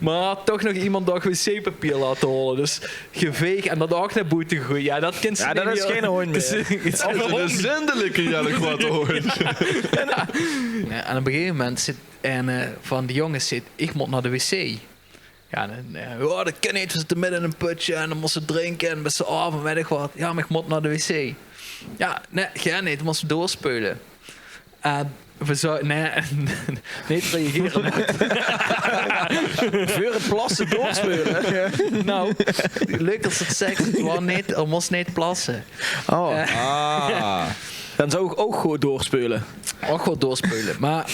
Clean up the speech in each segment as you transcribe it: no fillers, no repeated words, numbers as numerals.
Maar toch nog iemand dat wc-papier laten holen. Dus geveeg en dat ook naar boete gooien. Ja, dat kent ze Ja, dat is geen hond meer. Een zindelijke Jelle wat hoor. Ja, en op een gegeven moment zit van de jongens zit, ik moet naar de wc. Ja, dat kan niet. We zitten midden in een putje en dan moesten ze drinken en met z'n avond weet ik wat. Ja, maar ik moet naar de wc. Ja, nee, ga niet. Dan moesten we doorspelen. We zouden... Nee, niet reageren. Voor het plassen doorspeuren. Nou, leuk als het seks er moest niet plassen. Oh. Dan zou ik ook gewoon doorspeulen. Ook gewoon doorspelen. Maar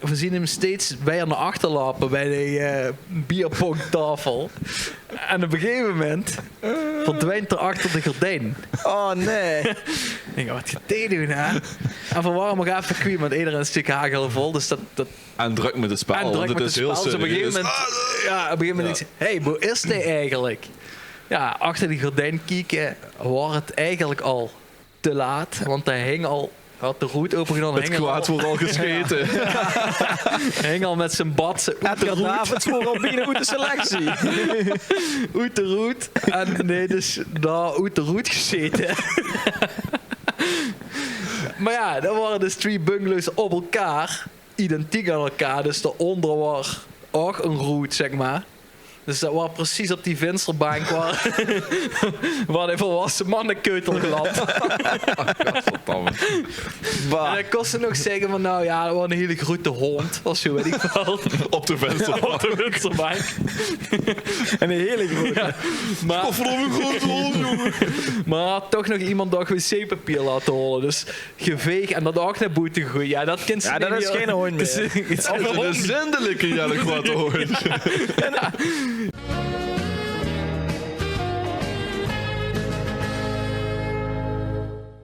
we zien hem steeds weer naar achter lopen bij de bierpongtafel. En op een gegeven moment verdwijnt er achter de gordijn. Oh nee. Ik denk, wat gaat dit doen, hè? En van waarom nog even kwijt, want iedereen is een stuk hagel vol. Dus dat En druk met het spel, en druk want met het is heel Dus op een gegeven serieus. moment, op een gegeven moment denk ik, hey, hoe is dit eigenlijk? Ja, achter die gordijn kijken was het eigenlijk al te laat, want hij hing al, had de roet open gedaan. Het kwaad wordt al gescheten. Hing al met zijn bad, Edgar Davids voor al binnen uit de selectie. uit de roet. En nee, dus daar uit de roet gezeten. Maar ja, dat waren dus 3 bungalows op elkaar. Identiek aan elkaar. Dus daaronder was ook een roet, zeg maar. Dus dat was precies op die vensterbank waar de volwassen mannenkeutel glad. Godverdamme. En dan kon ze nog zeggen van nou ja, dat was een hele grote hond. Of zo, weet ik wel. Op de venster. Op de vensterbank. En een hele grote. Ja, maar, Godverdomme grote hond, jongen. maar toch nog iemand dat wc-papier laten holen. Dus geveeg en dat ook naar boete gooien. Ja, dat kent ze Ja, dat niet is meer. geen hond meer. Het is Een zindelijke Jelle wat hoor.